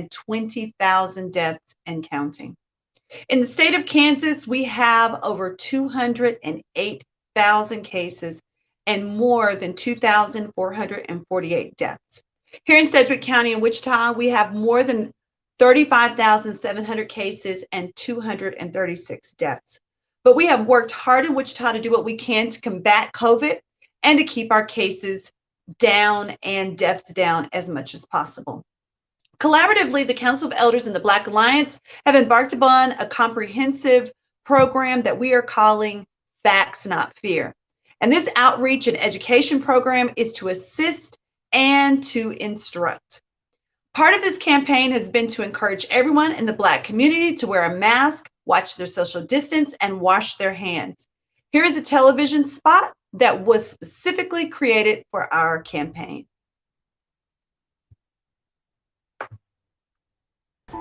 20,000 deaths and counting. In the state of Kansas, we have over 208,000 cases and more than 2,448 deaths. Here in Sedgwick County in Wichita, we have more than 35,700 cases and 236 deaths. But we have worked hard in Wichita to do what we can to combat COVID and to keep our cases down and deaths down as much as possible. Collaboratively, the Council of Elders and the Black Alliance have embarked upon a comprehensive program that we are calling Facts Not Fear. And this outreach and education program is to assist and to instruct. Part of this campaign has been to encourage everyone in the Black community to wear a mask, watch their social distance, and wash their hands. Here is a television spot that was specifically created for our campaign.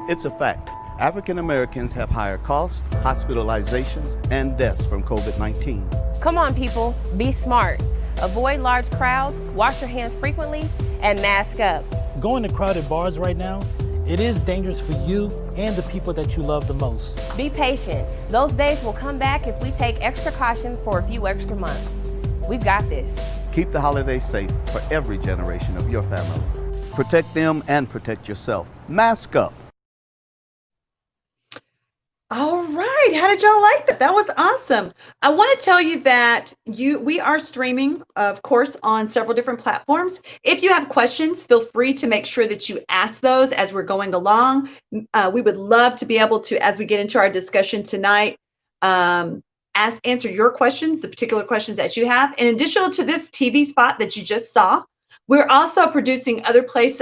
It's a fact. African Americans have higher costs, hospitalizations, and deaths from COVID-19. Come on, people, be smart. Avoid large crowds, wash your hands frequently, and mask up. Going to crowded bars right now, it is dangerous for you and the people that you love the most. Be patient. Those days will come back if we take extra caution for a few extra months. We've got this. Keep the holidays safe for every generation of your family. Protect them and protect yourself. Mask up. All right, how did y'all like that? That was awesome. I want to tell you that we are streaming, of course, on several different platforms. If you have questions, feel free to make sure that you ask those as we're going along. We would love to be able to, as we get into our discussion tonight, answer your questions, the particular questions that you have. In addition to this TV spot that you just saw, we're also producing other place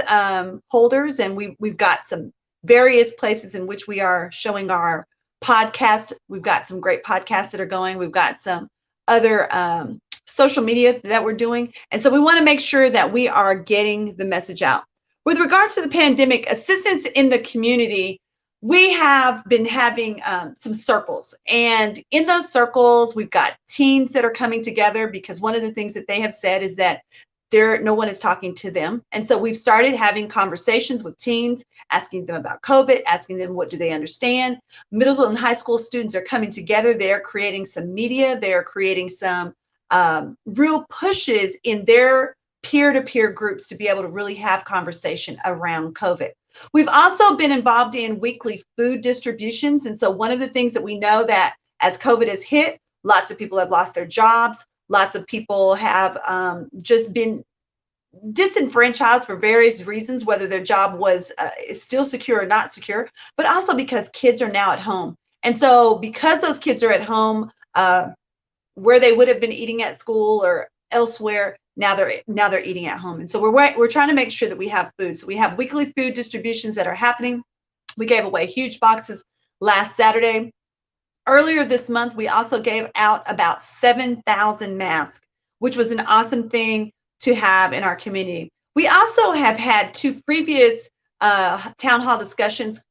holders, and we've got some various places in which we are showing our podcast. We've got some great podcasts that are going. We've got some other social media that we're doing. And so we want to make sure that we are getting the message out. With regards to the pandemic, assistance in the community, we have been having some circles. And in those circles, we've got teens that are coming together because one of the things that they have said is that no one is talking to them. And so we've started having conversations with teens, asking them about COVID, asking them what do they understand. Middle and high school students are coming together. They're creating some media. They're creating some real pushes in their peer-to-peer groups to be able to really have conversation around COVID. We've also been involved in weekly food distributions. And so one of the things that we know that as COVID has hit, lots of people have lost their jobs. Lots of people have just been disenfranchised for various reasons, whether their job is still secure or not secure, but also because kids are now at home. And so because those kids are at home, where they would have been eating at school or elsewhere, now they're eating at home. And so we're trying to make sure that we have food. So we have weekly food distributions that are happening. We gave away huge boxes last Saturday. Earlier this month, we also gave out about 7,000 masks, which was an awesome thing to have in our community. We also have had 2 previous town hall discussions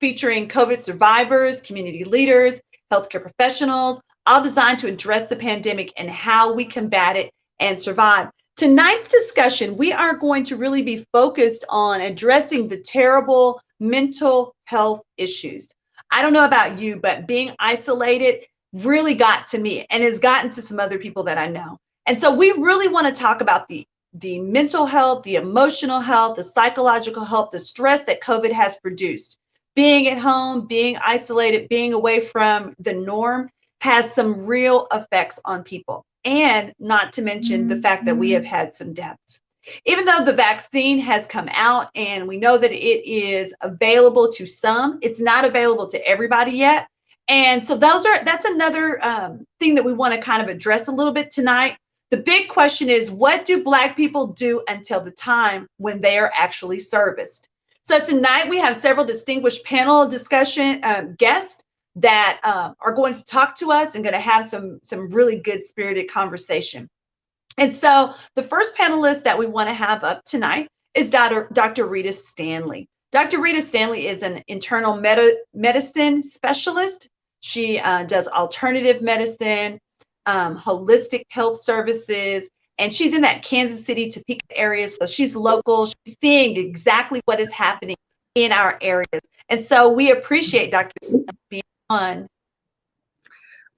featuring COVID survivors, community leaders, healthcare professionals, all designed to address the pandemic and how we combat it and survive. Tonight's discussion, we are going to really be focused on addressing the terrible mental health issues. I don't know about you, but being isolated really got to me and has gotten to some other people that I know. And so we really want to talk about the mental health, the emotional health, the psychological health, the stress that COVID has produced. Being at home, being isolated, being away from the norm has some real effects on people. And not to mention the fact that we have had some deaths. Even though the vaccine has come out and we know that it is available to some, it's not available to everybody yet. And so that's another thing that we want to kind of address a little bit tonight. The big question is, what do Black people do until the time when they are actually serviced? So tonight we have several distinguished panel discussion guests that are going to talk to us and going to have some really good spirited conversation. And so the first panelist that we want to have up tonight is Dr. Rita Stanley. Dr. Rita Stanley is an internal medicine specialist. She does alternative medicine, holistic health services, and she's in that Kansas City, Topeka area. So she's local. She's seeing exactly what is happening in our areas. And so we appreciate Dr. being on.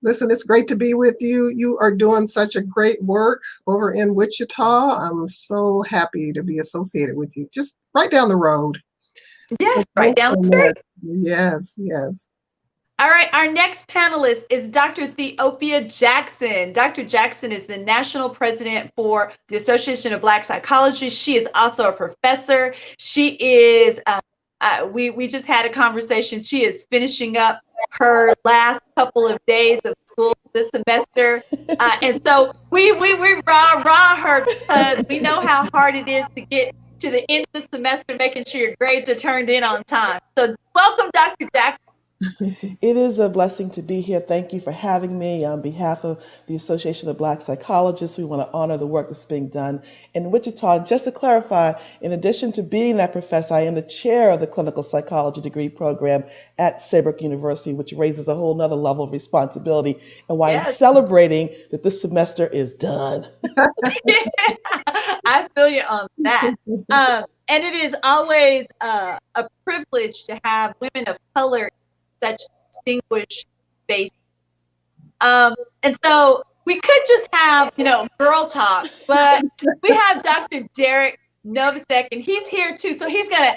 Listen, it's great to be with you. You are doing such a great work over in Wichita. I'm so happy to be associated with you. Just right down the road. Yeah, right down the street. Yes, yes. All right, our next panelist is Dr. Theopia Jackson. Dr. Jackson is the national president for the Association of Black Psychologists. She is also a professor. She is, we just had a conversation. She is finishing up her last couple of days of school this semester. And so we rah her because we know how hard it is to get to the end of the semester, making sure your grades are turned in on time. So welcome, Dr. Jackson. It is a blessing to be here. Thank you for having me. On behalf of the Association of Black Psychologists, we want to honor the work that's being done in Wichita. Just to clarify, in addition to being that professor, I am the chair of the clinical psychology degree program at Sedgwick University, which raises a whole nother level of responsibility and why I'm celebrating that this semester is done. I feel you on that. And it is always a privilege to have women of color such distinguished faces. And so we could just have, girl talk, but we have Dr. Derek Novosek, and he's here too. So he's gonna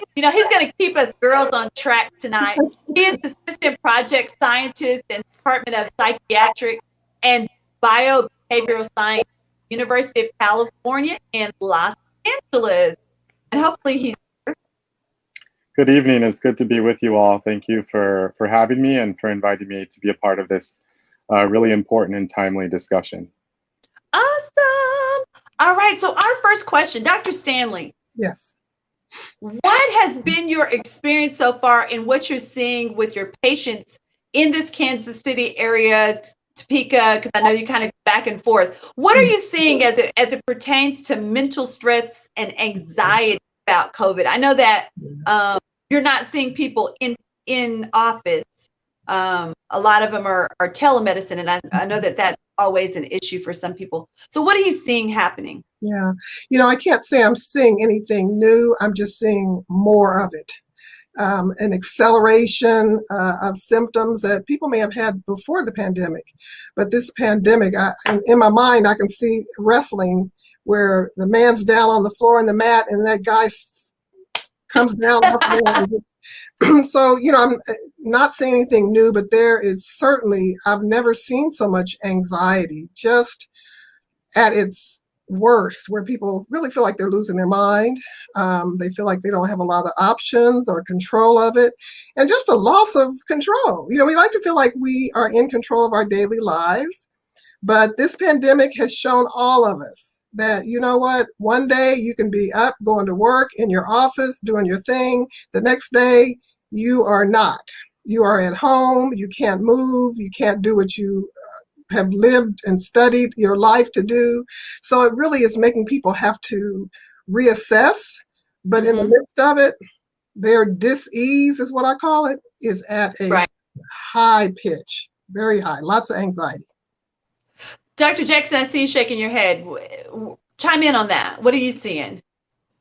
keep us girls on track tonight. He is assistant project scientist in the Department of Psychiatric and Biobehavioral Science, University of California in Los Angeles. And hopefully he's here. Good evening. It's good to be with you all. Thank you for having me and for inviting me to be a part of this really important and timely discussion. Awesome. All right. So our first question, Dr. Stanley. Yes. What has been your experience so far in what you're seeing with your patients in this Kansas City area, Topeka, because I know you kind of back and forth. What are you seeing as it pertains to mental stress and anxiety about COVID? I know that you're not seeing people in office. A lot of them are telemedicine, and I know that that's always an issue for some people. So what are you seeing happening? Yeah, I can't say I'm seeing anything new. I'm just seeing more of it. An acceleration of symptoms that people may have had before the pandemic. But this pandemic, in my mind, I can see wrestling where the man's down on the floor in the mat and that guy comes down off the floor. So, I'm not seeing anything new, but there is certainly, I've never seen so much anxiety just at its worst, where people really feel like they're losing their mind. They feel like they don't have a lot of options or control of it, and just a loss of control. We like to feel like we are in control of our daily lives, but this pandemic has shown all of us that, one day you can be up, going to work, in your office, doing your thing. The next day, you are not. You are at home, you can't move, you can't do what you have lived and studied your life to do. So it really is making people have to reassess, but in the midst of it, their dis-ease is what I call it, is at a high pitch, very high, lots of anxiety. Dr. Jackson, I see you shaking your head. Chime in on that. What are you seeing?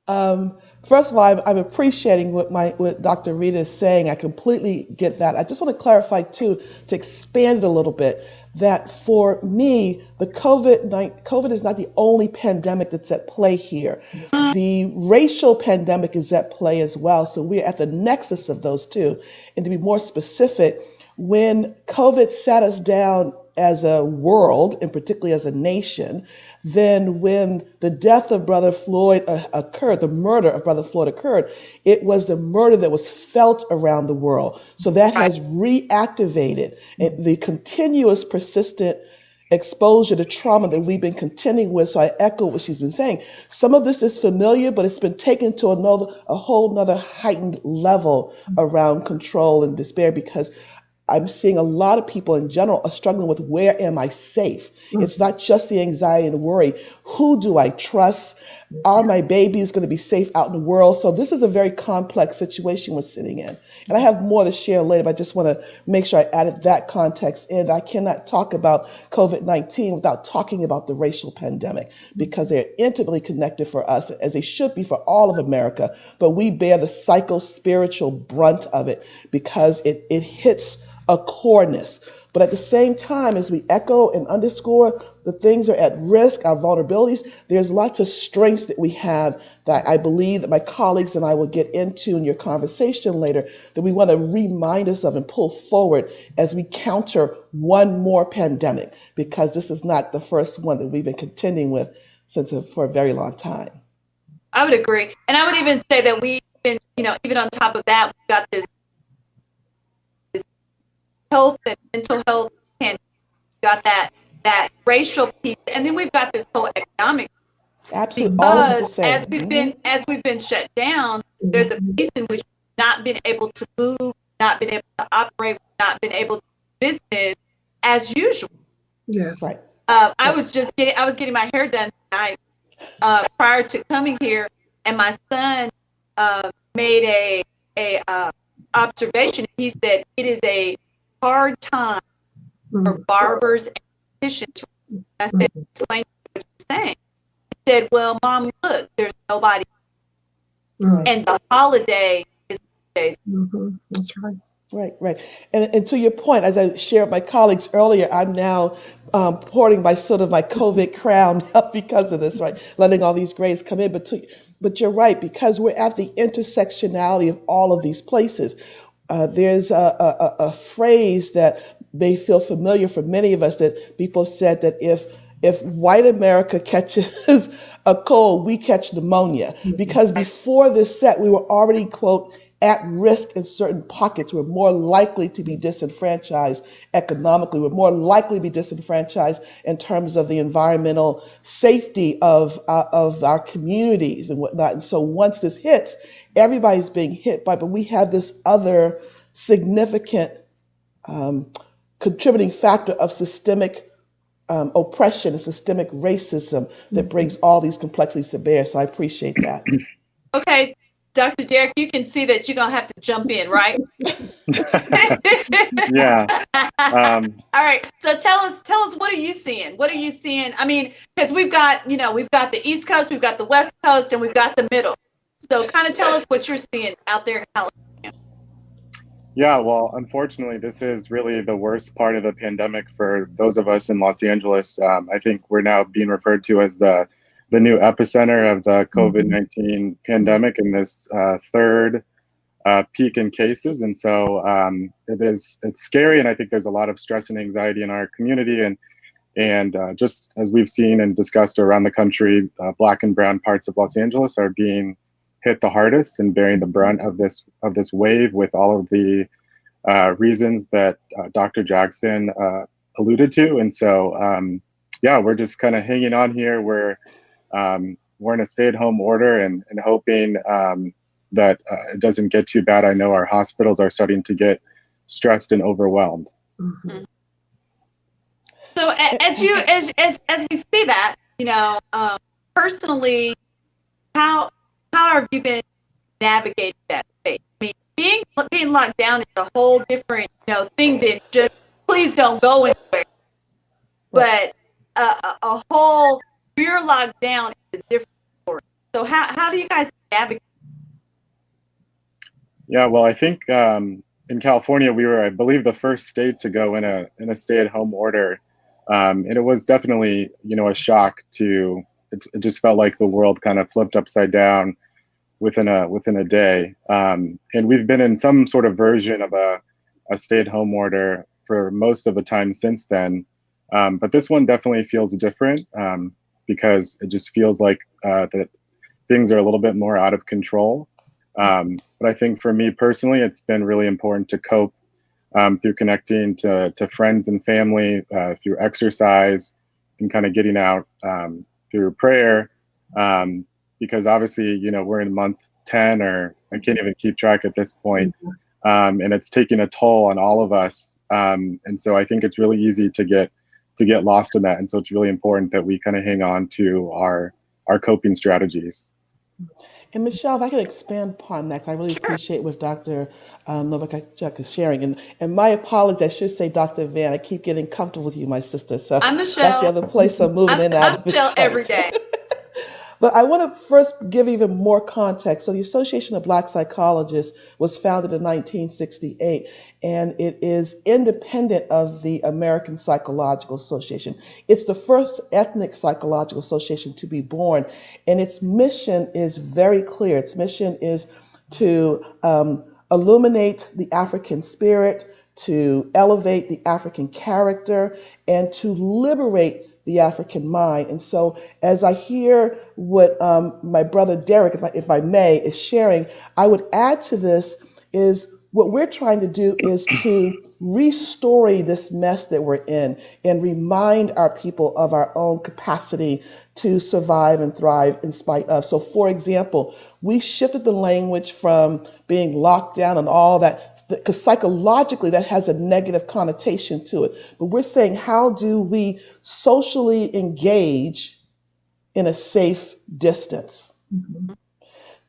First of all, I'm appreciating what Dr. Rita is saying. I completely get that. I just want to clarify too, to expand it a little bit, that for me, the COVID is not the only pandemic that's at play here. The racial pandemic is at play as well. So we're at the nexus of those two. And to be more specific, when COVID sat us down as a world, and particularly as a nation, then when the death of Brother Floyd occurred, the murder of Brother Floyd occurred, it was the murder that was felt around the world. So that has reactivated the continuous, persistent exposure to trauma that we've been contending with. So I echo what she's been saying. Some of this is familiar, but it's been taken to a whole nother heightened level around control and despair, because I'm seeing a lot of people in general are struggling with, where am I safe? It's not just the anxiety and worry. Who do I trust? Are my babies going to be safe out in the world? So this is a very complex situation we're sitting in. And I have more to share later, but I just want to make sure I added that context in. I cannot talk about COVID-19 without talking about the racial pandemic, because they're intimately connected for us, as they should be for all of America. But we bear the psycho-spiritual brunt of it because it hits a coreness. But at the same time, as we echo and underscore the things are at risk, our vulnerabilities, there's lots of strengths that we have that I believe that my colleagues and I will get into in your conversation later, that we want to remind us of and pull forward as we counter one more pandemic, because this is not the first one that we've been contending with for a very long time. I would agree. And I would even say that we've been, even on top of that, we've got this health and mental health, and got that racial piece, and then we've got this whole economic. Absolutely, all of Because as we've been shut down, there's a piece in which we've not been able to move, not been able to operate, not been able to do business as usual. Yes. Right. I was getting my hair done tonight prior to coming here, and my son made a observation. He said it is a hard time for barbers and beauticians. I said, explain what you're saying. He said, well, Mom, look, there's nobody. And the holiday is days. That's right. Right. And to your point, as I shared with my colleagues earlier, I'm now porting my sort of my COVID crown up because of this, right? Letting all these grays come in. But you're right, because we're at the intersectionality of all of these places. There's a phrase that may feel familiar for many of us, that people said that if white America catches a cold, we catch pneumonia. Because before this set, we were already, quote, at risk in certain pockets. We're more likely to be disenfranchised economically. We're more likely to be disenfranchised in terms of the environmental safety of our communities and whatnot. And so once this hits, everybody's being hit by, but we have this other significant contributing factor of systemic oppression and systemic racism that brings all these complexities to bear. So I appreciate that. Okay, Dr. Derek, you can see that you're going to have to jump in, right? Yeah. All right. So tell us, what are you seeing? What are you seeing? I mean, because we've got the East Coast, we've got the West Coast, and we've got the middle. So kind of tell us what you're seeing out there in California. Yeah, well, unfortunately, this is really the worst part of the pandemic for those of us in Los Angeles. I think we're now being referred to as the new epicenter of the COVID-19 pandemic, in this third peak in cases. And so it's scary, and I think there's a lot of stress and anxiety in our community. And just as we've seen and discussed around the country, Black and brown parts of Los Angeles are being hit the hardest and bearing the brunt of this wave, with all of the reasons that Dr. Jackson alluded to. And so, we're just kind of hanging on here. We're in a stay-at-home order and hoping that it doesn't get too bad. I know our hospitals are starting to get stressed and overwhelmed. So as we see that, personally, how have you been navigating that space? I mean, being locked down is a whole different thing than just please don't go anywhere. But a whole fear locked down is a different story. So how do you guys navigate? Yeah, well, I think in California we were, I believe, the first state to go in a stay-at-home order, and it was definitely a shock to. It just felt like the world kind of flipped upside down within a day. And we've been in some sort of version of a stay-at-home order for most of the time since then. But this one definitely feels different because it just feels like that things are a little bit more out of control. But I think for me personally, it's been really important to cope through connecting to friends and family, through exercise, and kind of getting out through prayer, because obviously, we're in month 10, or I can't even keep track at this point, and it's taking a toll on all of us. And so I think it's really easy to get lost in that. And so it's really important that we kind of hang on to our our coping strategies. And Michelle, if I could expand upon that, 'cause I really Sure. appreciate what Dr. Novak is sharing. And my apologies, I should say Dr. Van. I keep getting comfortable with you, my sister. So I'm that's the Michelle. other place I'm moving in and out I'm of. Michelle every Right. day. But I want to first give even more context. So, the Association of Black Psychologists was founded in 1968, and it is independent of the American Psychological Association. It's the first ethnic psychological association to be born, and its mission is very clear. Its mission is to illuminate the African spirit, to elevate the African character, and to liberate the African mind. And so, as I hear what my brother Derek, if I may, is sharing, I would add to this is what we're trying to do is to restore this mess that we're in and remind our people of our own capacity to survive and thrive in spite of. So, for example, we shifted the language from being locked down and all that, because psychologically that has a negative connotation to it. But we're saying, how do we socially engage in a safe distance?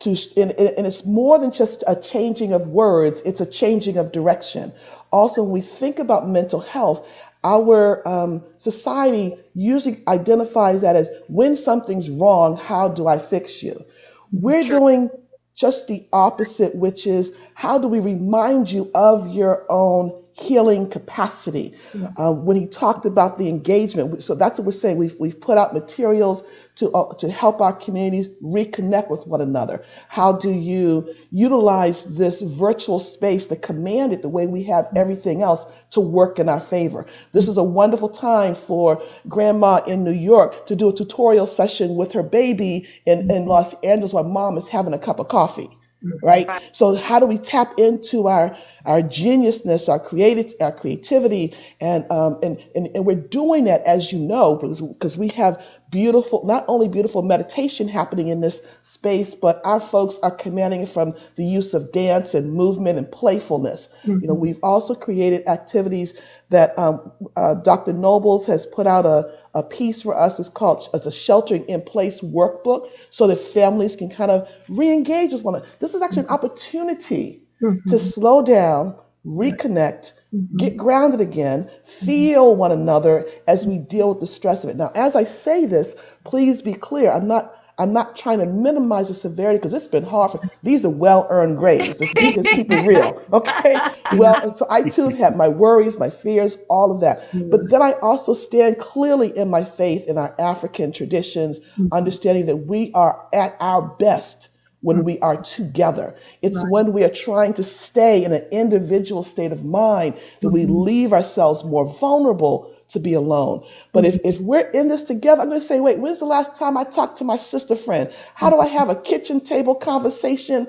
And it's more than just a changing of words, it's a changing of direction. Also, when we think about mental health, our society usually identifies that as when something's wrong, how do I fix you? We're True. doing just the opposite, which is how do we remind you of your own healing capacity? When he talked about the engagement, so that's what we're saying. We've put out materials to help our communities reconnect with one another. How do you utilize this virtual space to command it the way we have everything else to work in our favor? This is a wonderful time for grandma in New York to do a tutorial session with her baby in Los Angeles while mom is having a cup of coffee. Right. Right. So how do we tap into our geniusness, our creativity, and we're doing that, as you know, because we have beautiful, not only beautiful meditation happening in this space, but our folks are commanding it from the use of dance and movement and playfulness. You know, we've also created activities that Dr. Nobles has put out a piece for us. It's a sheltering in place workbook so that families can kind of re-engage with one another. This is actually an opportunity to slow down, reconnect, get grounded again, feel one another as we deal with the stress of it. Now, as I say this, please be clear. I'm not trying to minimize the severity because it's been hard. These are well-earned grades. Let's keep it real, okay? Well, so I too have had my worries, my fears, all of that. But then I also stand clearly in my faith in our African traditions, understanding that we are at our best when we are together. It's when we are trying to stay in an individual state of mind that we leave ourselves more vulnerable to be alone. But if we're in this together, I'm going to say, wait, when's the last time I talked to my sister friend? How do I have a kitchen table conversation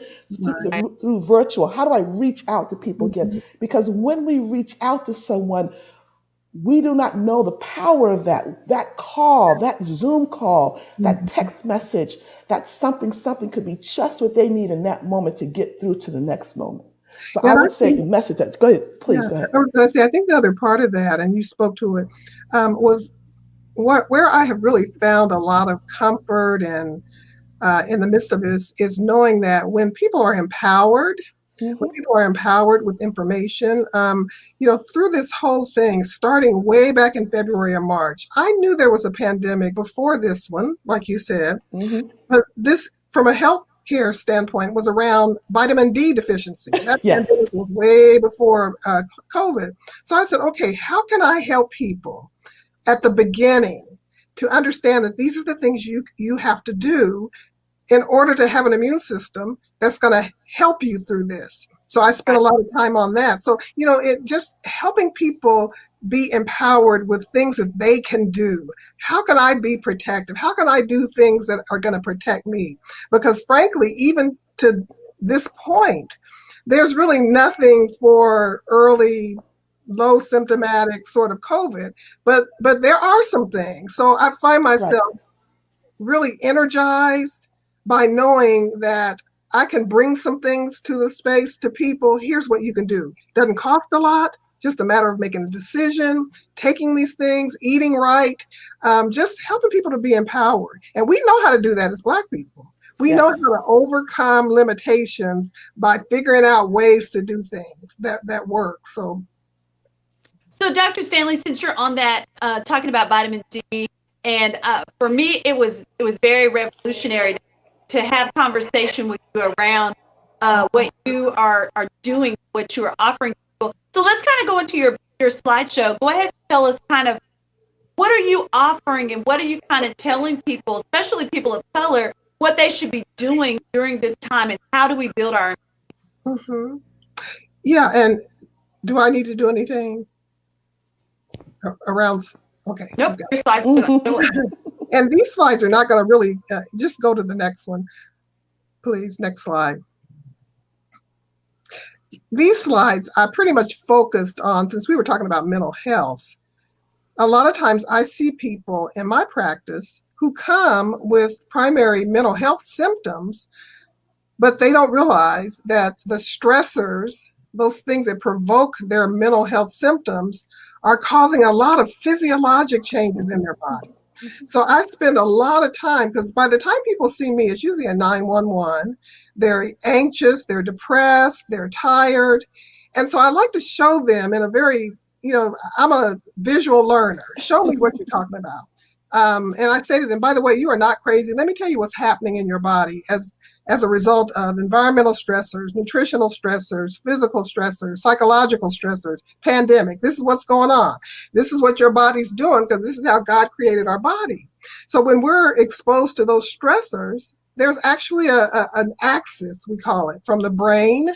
through virtual? How do I reach out to people again? Because when we reach out to someone, we do not know the power of that call, that Zoom call, that text message, that something could be just what they need in that moment to get through to the next moment. So I And I would say think, message that. Go ahead, please. yeah, Go ahead. I was going to say, I think the other part of that, and you spoke to it, was where I have really found a lot of comfort and in the midst of this is knowing that when people are empowered, when people are empowered with information, through this whole thing, starting way back in February or March, I knew there was a pandemic before this one, like you said, but this, from a healthcare standpoint, was around vitamin D deficiency. That pandemic Yes. was way before COVID. So I said, okay, how can I help people at the beginning to understand that these are the things you have to do in order to have an immune system that's going to help you through this. So I spent a lot of time on that. So, it just helping people be empowered with things that they can do. How can I be protective? How can I do things that are going to protect me? Because frankly, even to this point, there's really nothing for early low symptomatic sort of COVID, but there are some things. So I find myself really energized by knowing that I can bring some things to the space to people. Here's what you can do. Doesn't cost a lot. just a matter of making a decision, taking these things, eating right, just helping people to be empowered. And we know how to do that as Black people. We know how to overcome limitations by figuring out ways to do things that work. So Dr. Stanley, since you're on that, talking about vitamin D, and for me, it was very revolutionary to have conversation with you around what you are doing, what you are offering people. So let's kind of go into your slideshow. Go ahead and tell us kind of what are you offering and what are you kind of telling people, especially people of color, what they should be doing during this time, and how do we build our Yeah, and do I need to do anything around? Okay. Nope, your slides. And these slides are not going to really, just go to the next one, please. Next slide. These slides I pretty much focused on, since we were talking about mental health. A lot of times I see people in my practice who come with primary mental health symptoms, but they don't realize that the stressors, those things that provoke their mental health symptoms, are causing a lot of physiologic changes in their body. So I spend a lot of time, because by the time people see me, it's usually a 911. They're anxious, they're depressed, they're tired. And so I like to show them in a very, I'm a visual learner. Show me what you're talking about. And I say to them, by the way, you are not crazy. Let me tell you what's happening in your body as a result of environmental stressors, nutritional stressors, physical stressors, psychological stressors, pandemic. This is what's going on. This is what your body's doing, because this is how God created our body. So when we're exposed to those stressors, there's actually an axis, we call it, from the brain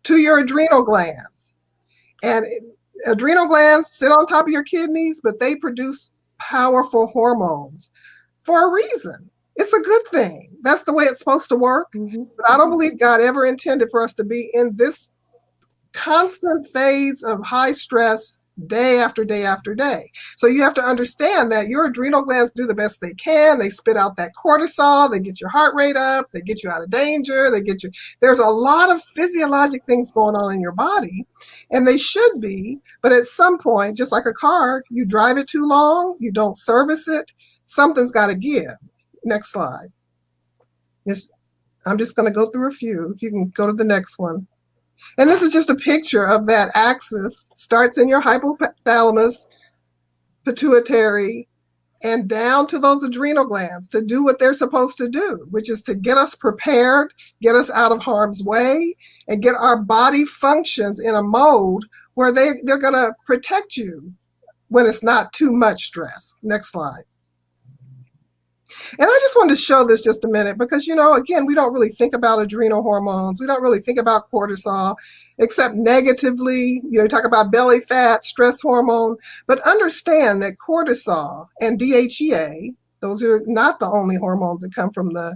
to your adrenal glands. And adrenal glands sit on top of your kidneys, but they produce powerful hormones for a reason. It's a good thing. That's the way it's supposed to work. But I don't believe God ever intended for us to be in this constant phase of high stress day after day after day. So you have to understand that your adrenal glands do the best they can. They spit out that cortisol. They get your heart rate up. They get you out of danger. There's a lot of physiologic things going on in your body, and they should be. But at some point, just like a car, you drive it too long, you don't service it, something's got to give. Next slide. I'm just going to go through a few. If you can go to the next one. And this is just a picture of that axis. Starts in your hypothalamus, pituitary, and down to those adrenal glands to do what they're supposed to do, which is to get us prepared, get us out of harm's way, and get our body functions in a mode where they're going to protect you when it's not too much stress. Next slide. And I just wanted to show this just a minute because, again, we don't really think about adrenal hormones. We don't really think about cortisol, except negatively. You talk about belly fat, stress hormone, but understand that cortisol and DHEA, those are not the only hormones that come from the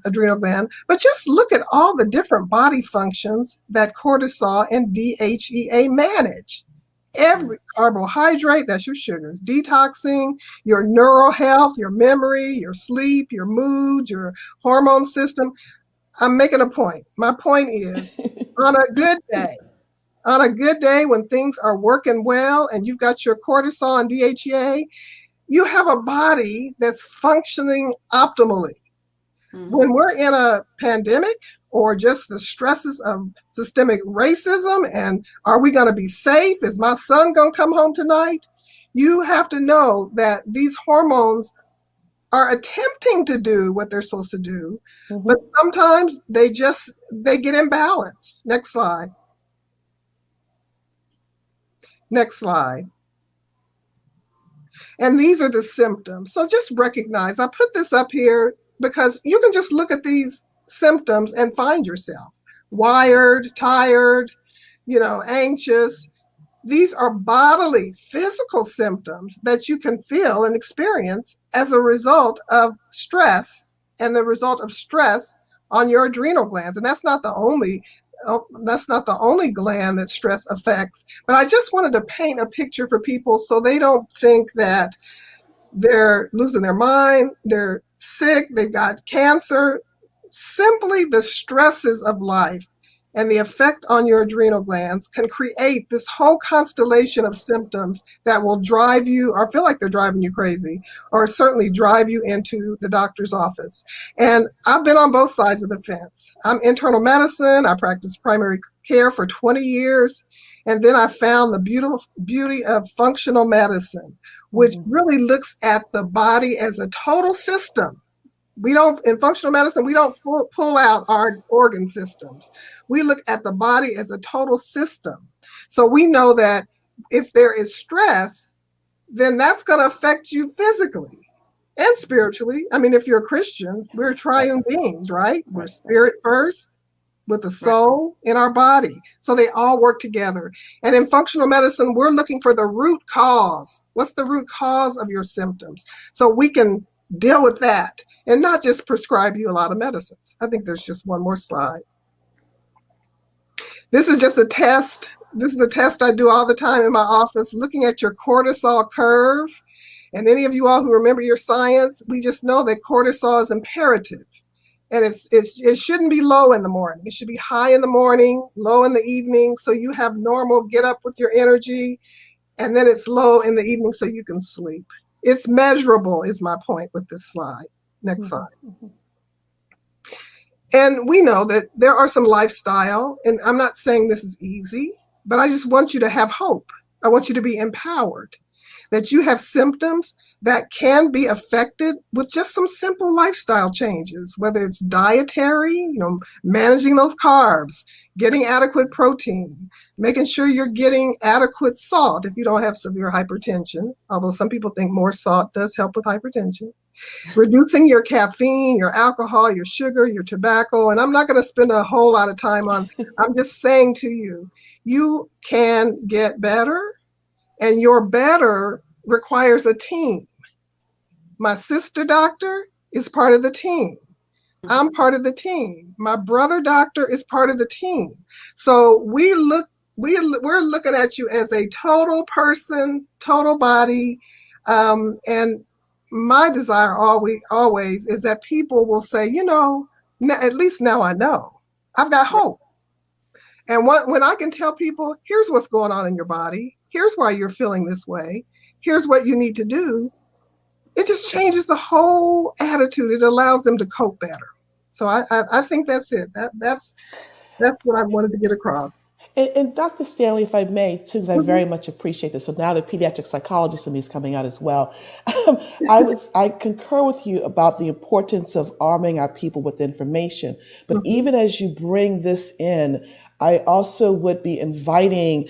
adrenal gland, but just look at all the different body functions that cortisol and DHEA manage. Every carbohydrate, that's your sugars, detoxing, your neural health, your memory, your sleep, your mood, your hormone system. I'm making a point. My point is, on a good day when things are working well and you've got your cortisol and DHEA, you have a body that's functioning optimally. When we're in a pandemic, or just the stresses of systemic racism, and are we going to be safe? Is my son going to come home tonight? You have to know that these hormones are attempting to do what they're supposed to do, but sometimes they get imbalanced. Next slide. Next slide. And these are the symptoms. So just recognize, I put this up here because you can just look at these symptoms and find yourself wired, tired, anxious. These are bodily, physical symptoms that you can feel and experience as a result of stress and the result of stress on your adrenal glands. And that's not the only gland that stress affects. But I just wanted to paint a picture for people so they don't think that they're losing their mind, they're sick, they've got cancer. Simply the stresses of life and the effect on your adrenal glands can create this whole constellation of symptoms that will drive you, or feel like they're driving you crazy, or certainly drive you into the doctor's office. And I've been on both sides of the fence. I'm internal medicine. I practiced primary care for 20 years. And then I found the beautiful beauty of functional medicine, which really looks at the body as a total system. We don't, in functional medicine, we don't pull out our organ systems. We look at the body as a total system. So we know that if there is stress, then that's going to affect you physically and spiritually. I mean, if you're a Christian, we're triune beings, right? We're spirit first with the soul in our body. So they all work together. And in functional medicine, we're looking for the root cause. What's the root cause of your symptoms? So we can deal with that and not just prescribe you a lot of medicines. I think there's just one more slide. This is just a test. This is a test I do all the time in my office, looking at your cortisol curve. And any of you all who remember your science, we just know that cortisol is imperative. And it shouldn't be low in the morning. It should be high in the morning, low in the evening, so you have normal get up with your energy. And then it's low in the evening so you can sleep. It's measurable is my point with this slide. Next slide. And we know that there are some lifestyle, and I'm not saying this is easy, but I just want you to have hope. I want you to be empowered, that you have symptoms that can be affected with just some simple lifestyle changes, whether it's dietary, managing those carbs, getting adequate protein, making sure you're getting adequate salt if you don't have severe hypertension, although some people think more salt does help with hypertension. Reducing your caffeine, your alcohol, your sugar, your tobacco. And I'm not going to spend a whole lot of time on, I'm just saying to you, you can get better, and your better requires a team. My sister doctor is part of the team. I'm part of the team. My brother doctor is part of the team. So we're looking at you as a total person, total body, and my desire always is that people will say, at least now I know. I've got hope. And when I can tell people, here's what's going on in your body, here's why you're feeling this way, here's what you need to do, it just changes the whole attitude. It allows them to cope better. So I think that's it. That's what I wanted to get across. And Dr. Stanley, if I may, too, because I very much appreciate this. So now the pediatric psychologist in me is coming out as well. I concur with you about the importance of arming our people with information. But even as you bring this in, I also would be inviting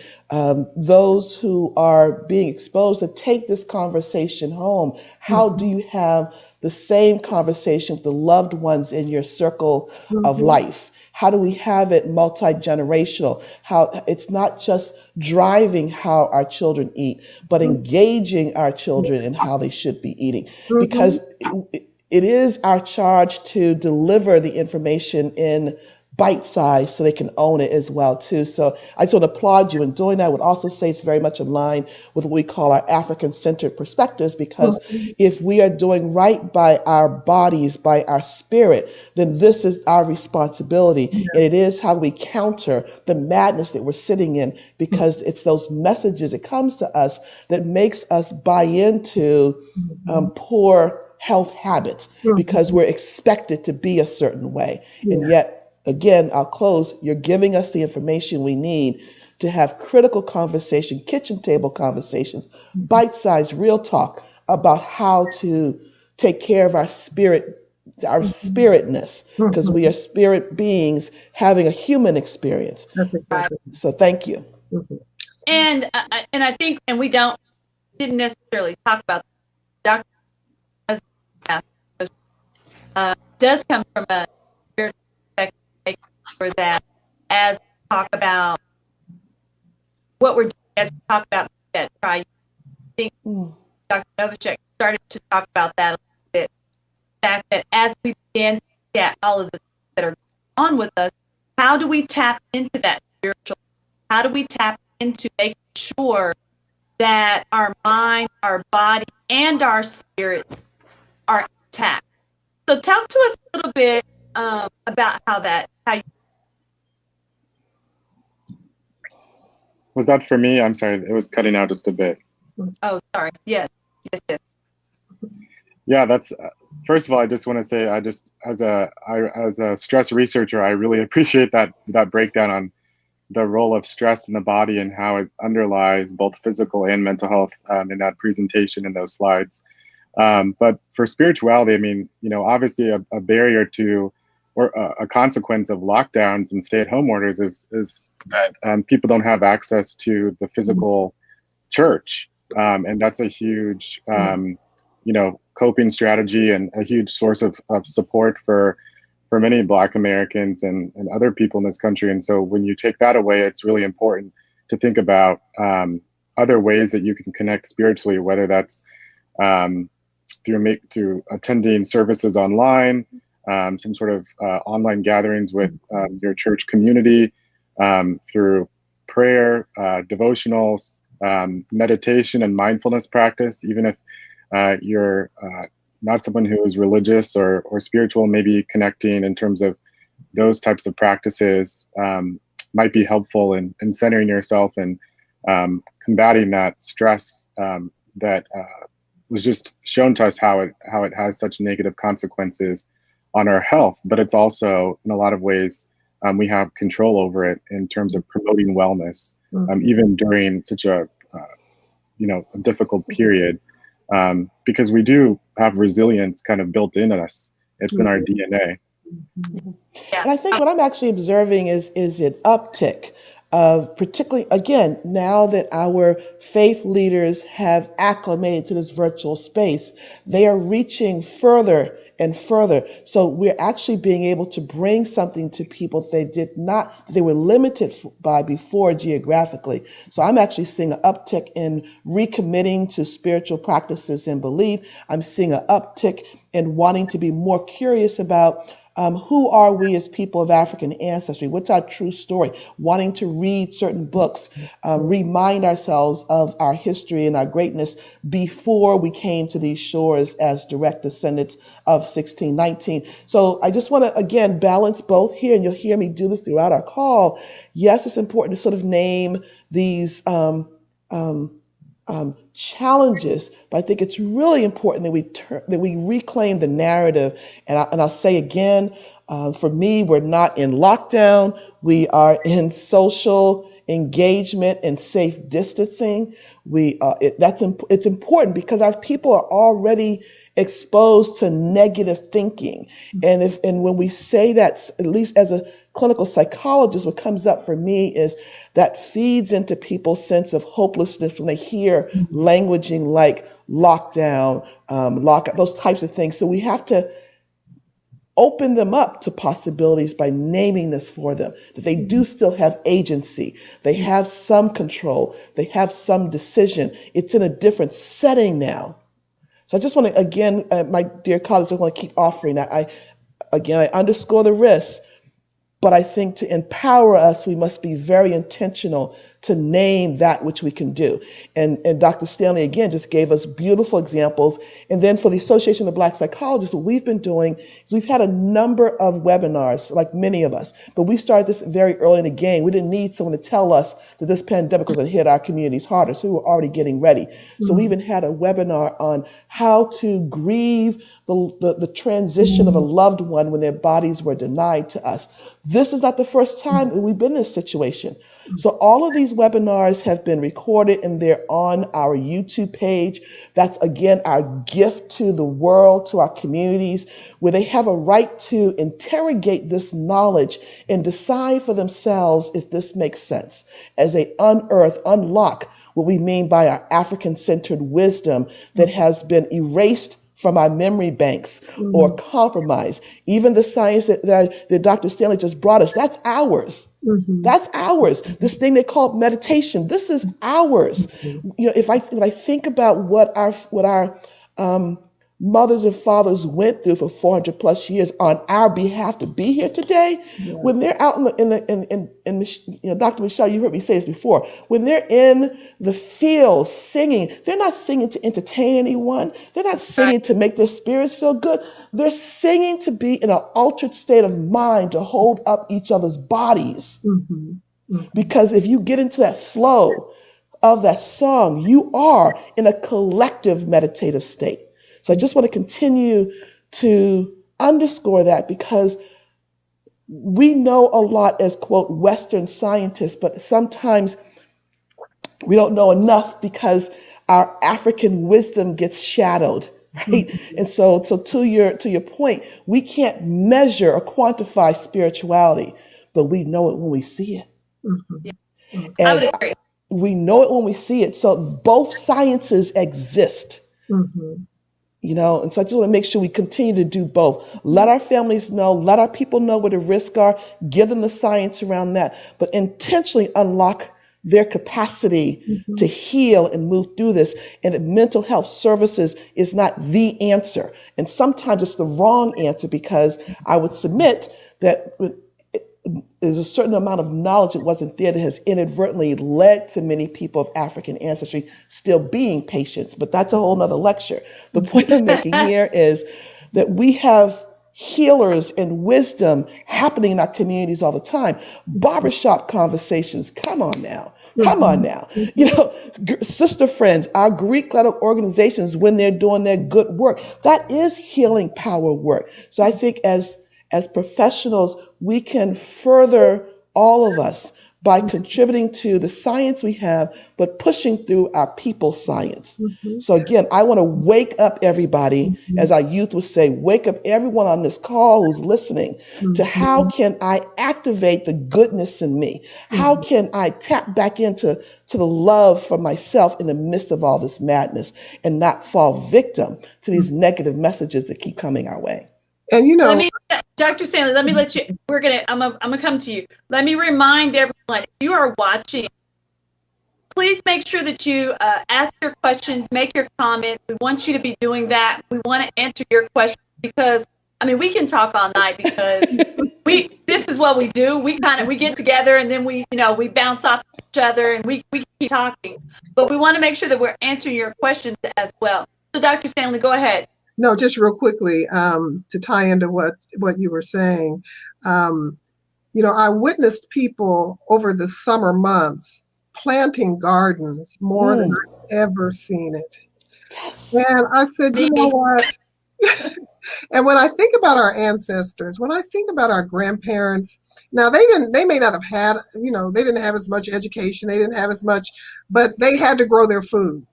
those who are being exposed to take this conversation home. How do you have the same conversation with the loved ones in your circle of life? How do we have it multi-generational? How it's not just driving how our children eat, but engaging our children in how they should be eating. Because it is our charge to deliver the information in bite size so they can own it as well too. So I just want to applaud you. And doing that, I would also say it's very much in line with what we call our African-centered perspectives, because if we are doing right by our bodies, by our spirit, then this is our responsibility. And it is how we counter the madness that we're sitting in, because it's those messages that comes to us that makes us buy into poor health habits, because we're expected to be a certain way. And yet, again, I'll close. You're giving us the information we need to have critical conversation, kitchen table conversations, bite-sized real talk about how to take care of our spirit, our spiritness, because we are spirit beings having a human experience. So thank you. And I think, and we didn't necessarily talk about Dr. Does come from a spiritual perspective, for that as we talk about what we're doing, as we talk about that try. I think Dr. Novacek started to talk about that a little bit. The fact that as we begin to get all of the things that are going on with us, how do we tap into that spiritual? How do we tap into making sure that our mind, our body, and our spirits are intact? So talk to us a little bit about how you. Was that for me? I'm sorry, it was cutting out just a bit. Oh, sorry. Yes, yes, yes. Yeah, that's first of all, I just want to say I just as a stress researcher, I really appreciate that breakdown on the role of stress in the body and how it underlies both physical and mental health in that presentation in those slides. But for spirituality, I mean, obviously a barrier to or a consequence of lockdowns and stay-at-home orders is that people don't have access to the physical church, and that's a huge coping strategy and a huge source of support for many Black Americans and other people in this country. And so when you take that away, it's really important to think about other ways that you can connect spiritually, whether that's through attending services online, some sort of online gatherings with your church community, through prayer, devotionals, meditation and mindfulness practice, even if you're not someone who is religious or spiritual, maybe connecting in terms of those types of practices might be helpful in centering yourself and combating that stress that was just shown to us how it has such negative consequences on our health. But it's also, in a lot of ways, we have control over it in terms of promoting wellness, even during such a difficult period. Because we do have resilience kind of built in us. It's in our DNA. Yeah. And I think what I'm actually observing is an uptick of, particularly, again, now that our faith leaders have acclimated to this virtual space, they are reaching further and further. So we're actually being able to bring something to people they were limited by before geographically. So I'm actually seeing an uptick in recommitting to spiritual practices and belief. I'm seeing an uptick in wanting to be more curious about who are we as people of African ancestry? What's our true story? Wanting to read certain books, remind ourselves of our history and our greatness before we came to these shores as direct descendants of 1619. So I just want to, again, balance both here, and you'll hear me do this throughout our call. Yes, it's important to sort of name these challenges, but I think it's really important that we reclaim the narrative. And I'll say again, for me, we're not in lockdown. We are in social engagement and safe distancing. It's important because our people are already exposed to negative thinking. And when we say that, at least as a clinical psychologist, what comes up for me is that feeds into people's sense of hopelessness when they hear languaging like lockdown, lockout, those types of things. So we have to open them up to possibilities by naming this for them, that they do still have agency. They have some control. They have some decision. It's in a different setting now. So I just want to, again, my dear colleagues, I want to keep offering that. I underscore the risks, but I think to empower us, we must be very intentional to name that which we can do. And Dr. Stanley, again, just gave us beautiful examples. And then for the Association of Black Psychologists, what we've been doing is we've had a number of webinars, like many of us, but we started this very early in the game. We didn't need someone to tell us that this pandemic was going to hit our communities harder, so we were already getting ready. So we even had a webinar on how to grieve the transition of a loved one when their bodies were denied to us. This is not the first time that we've been in this situation. So all of these webinars have been recorded and they're on our YouTube page. That's, again, our gift to the world, to our communities, where they have a right to interrogate this knowledge and decide for themselves if this makes sense as they unlock what we mean by our African-centered wisdom that has been erased from our memory banks or compromised. Even the science that Dr. Stanley just brought us, that's ours. That's ours. This thing they call meditation, this is ours. If I think about what our mothers and fathers went through for 400 plus years on our behalf to be here today, when they're out in Dr. Michelle, you heard me say this before, when they're in the fields singing, they're not singing to entertain anyone. They're not singing to make their spirits feel good. They're singing to be in an altered state of mind to hold up each other's bodies. Because if you get into that flow of that song, you are in a collective meditative state. So I just want to continue to underscore that, because we know a lot as, quote, Western scientists, but sometimes we don't know enough because our African wisdom gets shadowed, right? And so to your point, we can't measure or quantify spirituality, but we know it when we see it. I would And agree. we know it when we see it. So both sciences exist. And so I just want to make sure we continue to do both. Let our families know, let our people know what the risks are, give them the science around that, but intentionally unlock their capacity to heal and move through this. And that mental health services is not the answer. And sometimes it's the wrong answer, because I would submit that there's a certain amount of knowledge that wasn't there that has inadvertently led to many people of African ancestry still being patients. But that's a whole nother lecture. The point I'm making here is that we have healers and wisdom happening in our communities all the time. Barbershop conversations, come on now. Come on now. Sister friends, our Greek letter organizations, when they're doing their good work, that is healing power work. So I think as professionals, we can further all of us by contributing to the science we have, but pushing through our people science. So again, I want to wake up everybody, as our youth would say, wake up everyone on this call who's listening to how can I activate the goodness in me? How can I tap back into the love for myself in the midst of all this madness and not fall victim to these negative messages that keep coming our way? And Dr. Stanley, let me let you, I'm gonna come to you. Let me remind everyone, if you are watching, please make sure that you ask your questions, make your comments. We want you to be doing that. We want to answer your questions, because we can talk all night, because this is what we do. We get together, and then we bounce off each other, and we keep talking. But we want to make sure that we're answering your questions as well. So Dr. Stanley, go ahead. No, just real quickly, to tie into what you were saying. I witnessed people over the summer months planting gardens more than I've ever seen it. Yes. And I said, you know what? And when I think about our ancestors, when I think about our grandparents, now they may not have had, they didn't have as much education, they didn't have as much, but they had to grow their food.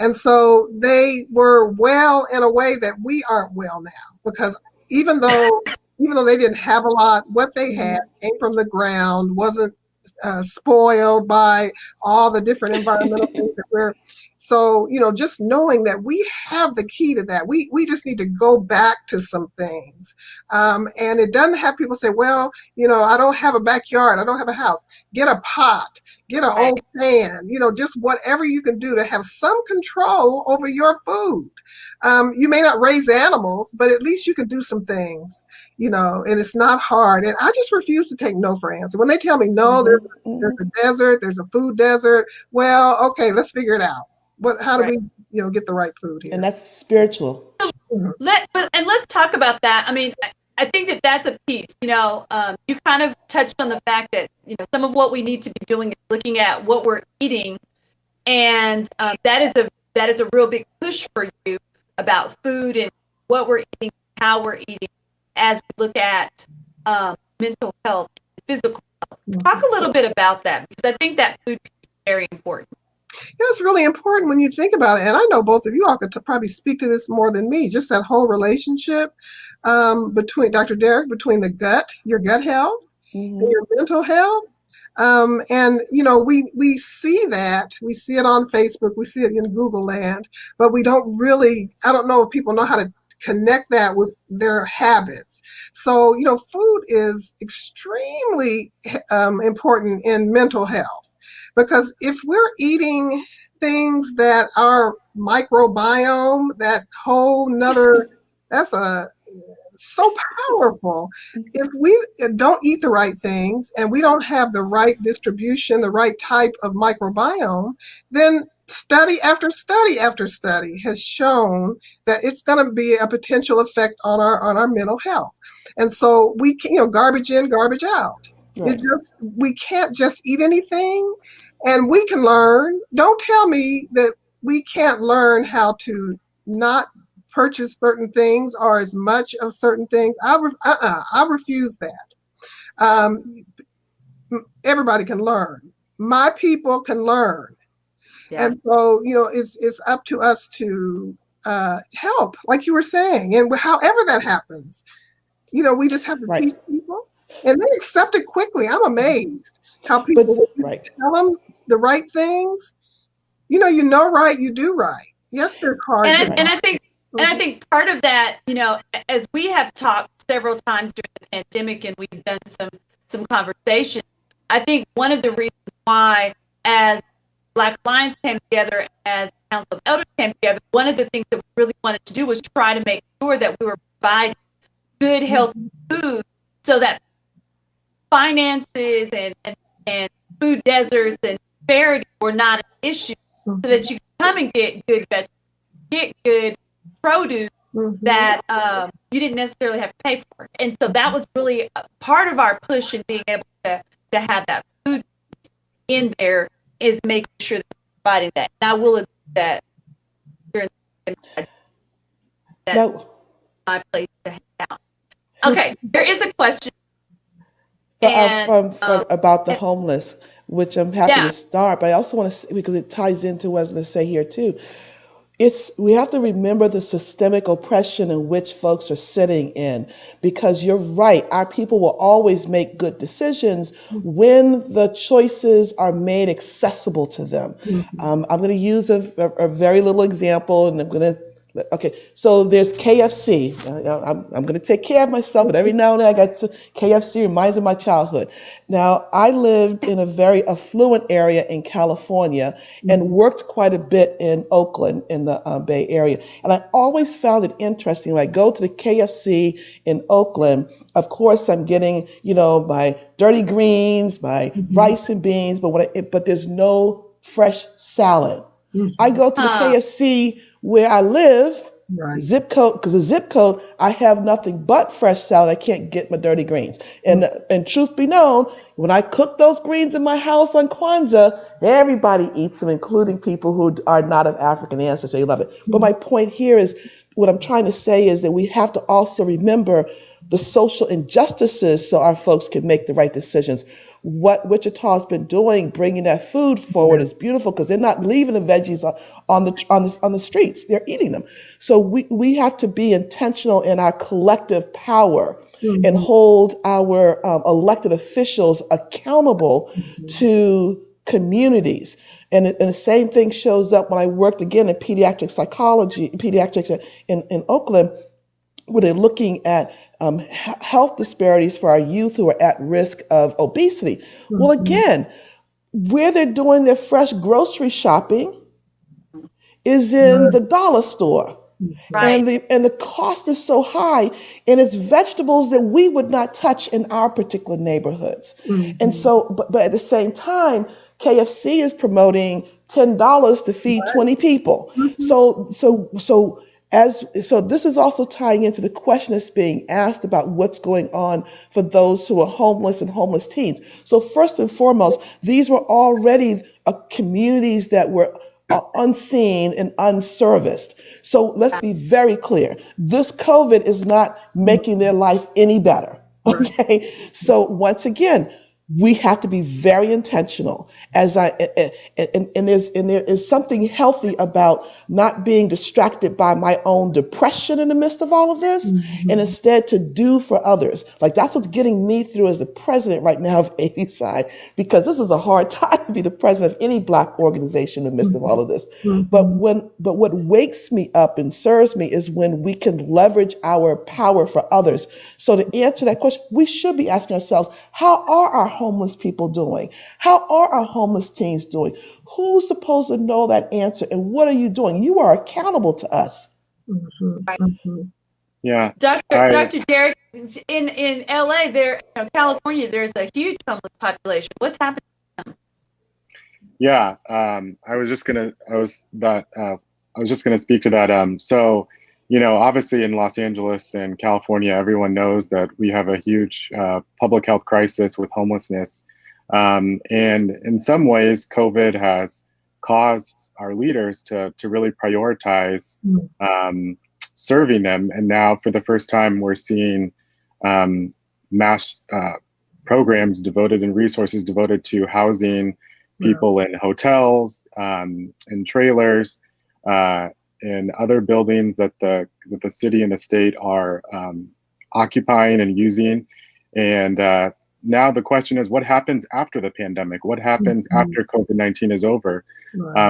And so they were well in a way that we aren't well now, because even though they didn't have a lot, what they had came from the ground, wasn't spoiled by all the different environmental things that we're. So, just knowing that we have the key to that, we just need to go back to some things. And it doesn't have people say, well, I don't have a backyard, I don't have a house. Get a pot, get an old pan, just whatever you can do to have some control over your food. You may not raise animals, but at least you can do some things, and it's not hard. And I just refuse to take no for an answer. When they tell me, no, there's a desert, there's a food desert. Well, okay, let's figure it out. How do we, get the right food here? And that's spiritual. Let's talk about that. I think that that's a piece. You kind of touched on the fact that some of what we need to be doing is looking at what we're eating, and that is a real big push for you about food and what we're eating, how we're eating, as we look at mental health, physical health. Talk a little bit about that, because I think that food piece is very important. Yeah, it's really important when you think about it. And I know both of you all could probably speak to this more than me, just that whole relationship between, Dr. Derek, between your gut health, and your mental health. And, we see that. We see it on Facebook. We see it in Google land. But I don't know if people know how to connect that with their habits. So, food is extremely important in mental health. Because if we're eating things that are microbiome, that whole nother, that's so powerful. If we don't eat the right things and we don't have the right distribution, the right type of microbiome, then study after study after study has shown that it's going to be a potential effect on our mental health. And so we can, garbage in, garbage out. It just, we can't just eat anything, and we can learn. Don't tell me that we can't learn how to not purchase certain things or as much of certain things. I refuse that. Everybody can learn. My people can learn. Yeah. And so, it's up to us to help, like you were saying, and however that happens, we just have to teach people, and they accept it quickly. I'm amazed how people, when you tell them the right things, right, you do right. Yes, they're hard. And I think part of that, as we have talked several times during the pandemic, and we've done some conversations, I think one of the reasons why, as Black Alliance came together, as Council of Elders came together, one of the things that we really wanted to do was try to make sure that we were providing good, healthy food, so that finances and food deserts and disparity were not an issue, so that you can come and get good vegetables, get good produce that you didn't necessarily have to pay for. And so that was really part of our push in being able to have that food in there, is making sure that we're providing that. And I will admit that during that's my place to hang out. Okay, there is a question. About the homeless, which I'm happy to start, but I also want to, because it ties into what I was going to say here too. We have to remember the systemic oppression in which folks are sitting in, because you're right, our people will always make good decisions when the choices are made accessible to them. I'm going to use a very little example, and I'm going to, so there's KFC. I'm going to take care of myself, but every now and then I got to KFC, reminds me of my childhood. Now, I lived in a very affluent area in California and worked quite a bit in Oakland, in the Bay Area. And I always found it interesting. When I go to the KFC in Oakland, of course, I'm getting, my dirty greens, my rice and beans, but there's no fresh salad. I go to the KFC where I live, zip code, because the zip code, I have nothing but fresh salad. I can't get my dirty greens. And truth be known, when I cook those greens in my house on Kwanzaa, everybody eats them, including people who are not of African ancestry. They love it. But my point here is, what I'm trying to say is that we have to also remember the social injustices so our folks can make the right decisions. What Wichita has been doing, bringing that food forward, is beautiful, because they're not leaving the veggies on the streets; they're eating them. So we have to be intentional in our collective power and hold our elected officials accountable to communities. And the same thing shows up when I worked again in pediatrics in Oakland, where they're looking at health disparities for our youth who are at risk of obesity. Well, again, where they're doing their fresh grocery shopping is in the dollar store. Right. And the cost is so high, and it's vegetables that we would not touch in our particular neighborhoods. And so, but at the same time, KFC is promoting $10 to feed 20 people. So this is also tying into the question that's being asked about what's going on for those who are homeless and homeless teens. So first and foremost, these were already communities that were unseen and unserviced. So let's be very clear. This COVID is not making their life any better. Okay. So once again, we have to be very intentional, and there is something healthy about not being distracted by my own depression in the midst of all of this, and instead to do for others. Like, that's what's getting me through as the president right now of ABSI, because this is a hard time to be the president of any Black organization in the midst of all of this. But what wakes me up and serves me is when we can leverage our power for others. So to answer that question, we should be asking ourselves, how are our homeless people doing? How are our homeless teens doing? Who's supposed to know that answer, and what are you doing? You are accountable to us. Yeah. Dr. Derek, in LA, California, there's a huge homeless population. What's happening to them? Yeah, I was just gonna speak to that. So, Obviously in Los Angeles and California, everyone knows that we have a huge public health crisis with homelessness. And in some ways, COVID has caused our leaders to really prioritize serving them. And now, for the first time, we're seeing mass programs devoted and resources devoted to housing people in hotels, in trailers, in other buildings that the city and the state are occupying and using. And now the question is, what happens after the pandemic? What happens after COVID-19 is over?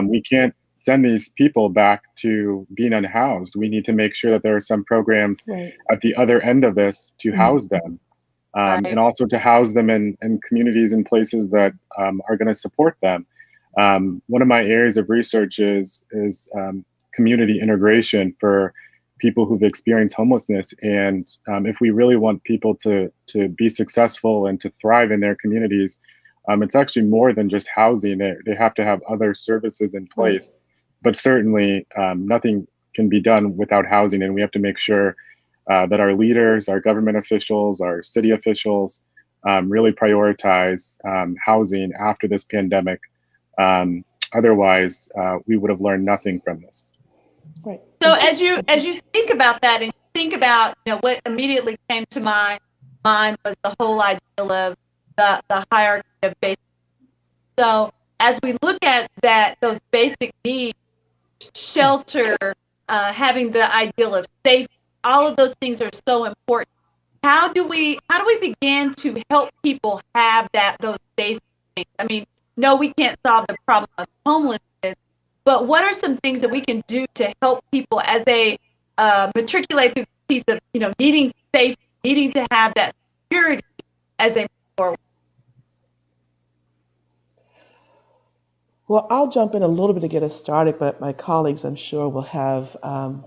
We can't send these people back to being unhoused. We need to make sure that there are some programs at the other end of this to house them. And also to house them in communities and places that are going to support them. One of my areas of research is community integration for people who've experienced homelessness. And if we really want people to be successful and to thrive in their communities, it's actually more than just housing. They have to have other services in place. But certainly nothing can be done without housing. And we have to make sure that our leaders, our government officials, our city officials really prioritize housing after this pandemic. Otherwise, we would have learned nothing from this. Right. So as you think about that, and think about what immediately came to my mind was the whole idea of the hierarchy of basic. So as we look at those basic needs, shelter, having the ideal of safety, all of those things are so important. How do we begin to help people have those basic things? I mean, no, we can't solve the problem of homelessness, but what are some things that we can do to help people as they matriculate through the piece of needing safety, needing to have that security as they move forward? Well, I'll jump in a little bit to get us started, but my colleagues, I'm sure, will have